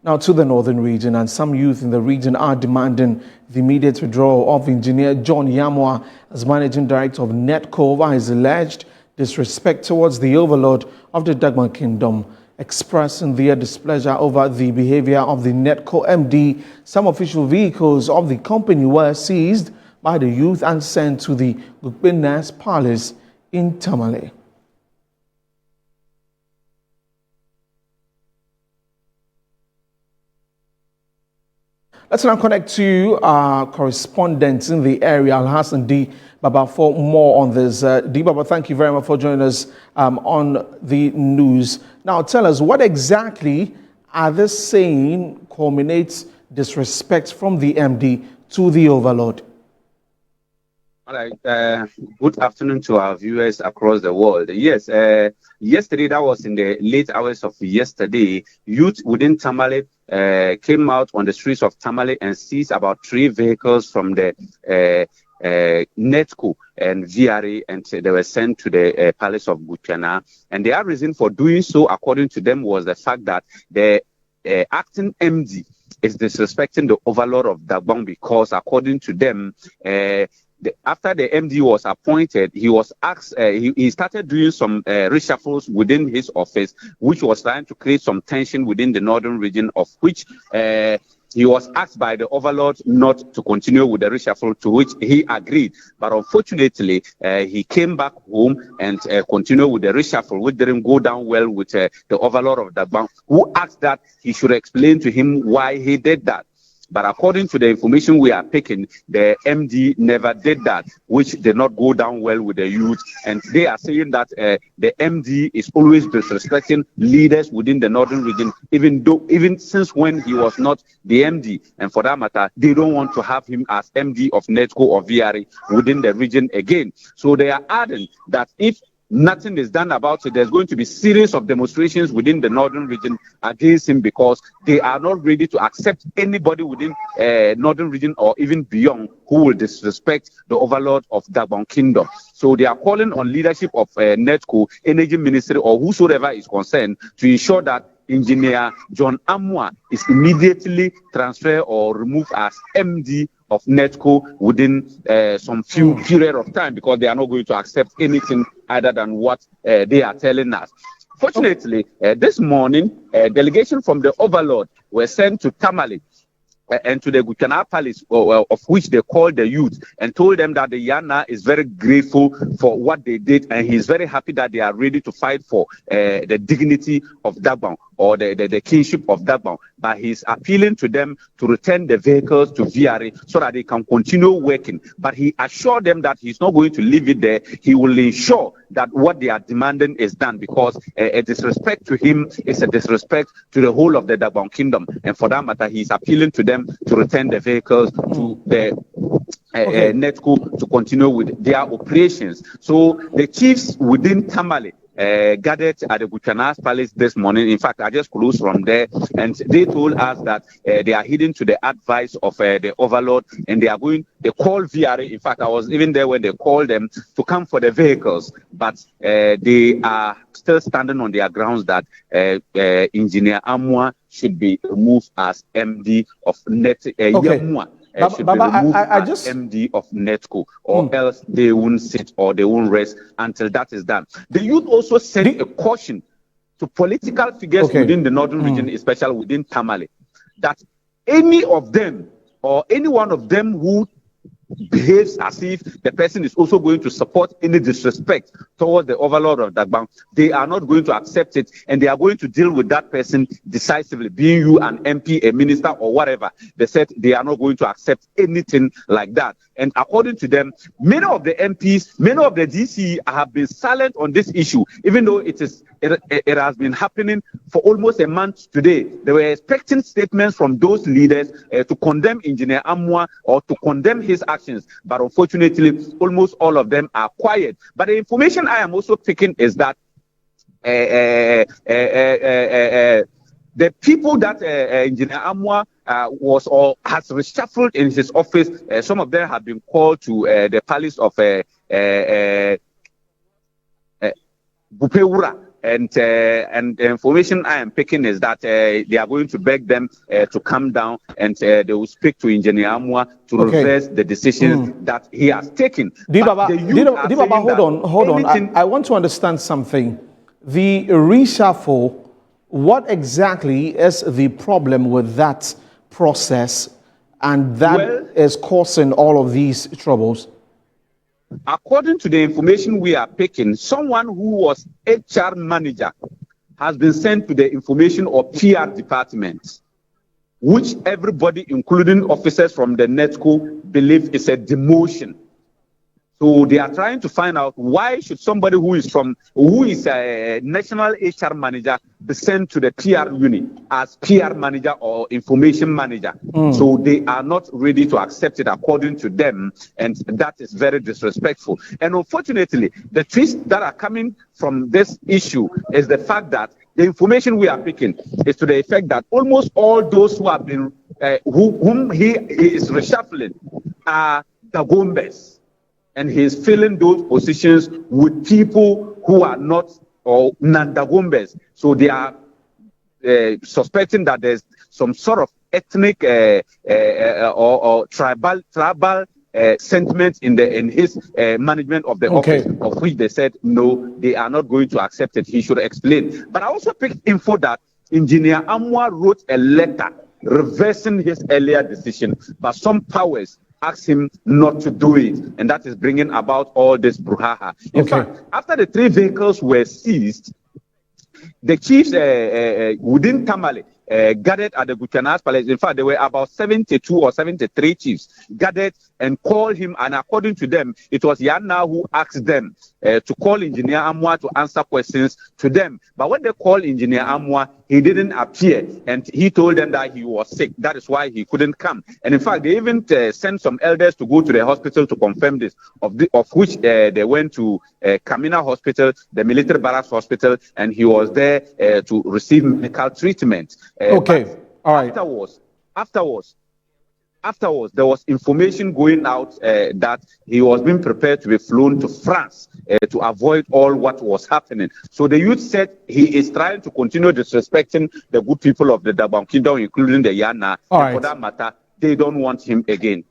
Now to the northern region, and some youth in the region are demanding the immediate withdrawal of engineer John Yamwa as managing director of NETCO over his alleged disrespect towards the overlord of the Dagban Kingdom. Expressing their displeasure over the behavior of the NETCO MD, some official vehicles of the company were seized by the youth and sent to the Gukbinas Palace in Tamale. Let's now connect to our correspondent in the area, Al-Hassan D. Baba, for more on this. D. Baba, thank you very much for joining us on the news. Now, tell us, what exactly are they saying culminates disrespect from the MD to the overlord? All right. Good afternoon to our viewers across the world. Yes, yesterday, that was in the late hours of yesterday, youth within Tamale came out on the streets of Tamale and seized about 3 vehicles from the NETCO and VRA, and they were sent to the Palace of Gutiana. And their reason for doing so, according to them, was the fact that the acting MD is disrespecting the overlord of Dagbon because, according to them, after the MD was appointed, he was asked, he started doing some reshuffles within his office, which was trying to create some tension within the northern region, of which he was asked by the overlord not to continue with the reshuffle, to which he agreed. But unfortunately, he came back home and continued with the reshuffle, which didn't go down well with the overlord of the bank, who asked that he should explain to him why he did that. But according to the information we are picking, the MD never did that, which did not go down well with the youth. And they are saying that the MD is always disrespecting leaders within the northern region, even since when he was not the MD. And for that matter, they don't want to have him as MD of NETCO or VRA within the region again. So they are adding that if nothing is done about it, there's going to be series of demonstrations within the northern region against him, because they are not ready to accept anybody within northern region or even beyond who will disrespect the overlord of Dagbon Kingdom. So they are calling on leadership of NETCO, Energy Ministry, or whosoever is concerned to ensure that Engineer John Amwa is immediately transferred or removed as MD of NETCO within some few period of time, because they are not going to accept anything other than what they are telling us. Fortunately, this morning, a delegation from the overlord were sent to Tamale and to the Gutiana Palace, of which they called the youth and told them that the Yana is very grateful for what they did, and he's very happy that they are ready to fight for the dignity of Dagbon, or the kingship of Dagbon. But he's appealing to them to return the vehicles to VRA so that they can continue working. But he assured them that he's not going to leave it there. He will ensure that what they are demanding is done, because a disrespect to him is a disrespect to the whole of the Dagbon Kingdom. And for that matter, he's appealing to them to return the vehicles to the NETCO to continue with their operations. So the chiefs within Tamale gathered at the Gutiana Palace this morning. In fact, I just closed from there, and they told us that they are heeding to the advice of the overlord, and they call VRA. In fact, I was even there when they called them to come for the vehicles, but they are still standing on their grounds that Engineer Amwa should be removed as MD of Yamwa. Should be removed as MD of NETCO, or else they won't sit or they won't rest until that is done. The youth also sent a caution to political figures within the northern region, especially within Tamale, that any of them or any one of them who behaves as if the person is also going to support any disrespect towards the overlord of Dagbon, they are not going to accept it, and they are going to deal with that person decisively, being you an MP, a minister, or whatever. They said they are not going to accept anything like that. And according to them, many of the MPs, many of the DC have been silent on this issue, even though it has been happening for almost a month today. They were expecting statements from those leaders to condemn Engineer Amwa or to condemn his actions, but unfortunately, almost all of them are quiet. But the information I am also picking is that the people that Engineer Amwa was or has reshuffled in his office, some of them have been called to the palace of Bupewura And the information I am picking is that they are going to beg them to come down, and they will speak to Engineer Amwa to reverse the decisions that he has taken. Dibaba, hold on. I want to understand something. The reshuffle, what exactly is the problem with that process, and that is causing all of these troubles? According to the information we are picking, someone who was HR manager has been sent to the information or PR department, which everybody, including officers from the NETCO, believe is a demotion. So they are trying to find out why should somebody who is a national HR manager be sent to the PR unit as PR manager or information manager. So they are not ready to accept it according to them, and that is very disrespectful. And unfortunately, the twists that are coming from this issue is the fact that the information we are picking is to the effect that almost all those who have been whom he is reshuffling are the Gombes. And he's filling those positions with people who are not or non-Dagombes. So they are suspecting that there's some sort of ethnic or tribal sentiment in his management of the office, of which they said no, they are not going to accept it. He should explain. But I also picked info that Engineer Amwa wrote a letter reversing his earlier decision, but some powers asked him not to do it, and that is bringing about all this brouhaha. In fact, after the 3 vehicles were seized, the chiefs within Tamale gathered at the Guchana's Palace. In fact, there were about 72 or 73 chiefs gathered and called him, and according to them, it was Yana who asked them to call Engineer Amwa to answer questions to them. But when they called Engineer Amwa, he didn't appear, and he told them that he was sick. That is why he couldn't come. And in fact, they even sent some elders to go to the hospital to confirm this, of which they went to Kamina Hospital, the military barracks hospital, and he was there to receive medical treatment. All right. Afterwards, there was information going out that he was being prepared to be flown to France to avoid all what was happening. So the youth said he is trying to continue disrespecting the good people of the Dabam Kingdom, including the Yana. And for that matter, they don't want him again.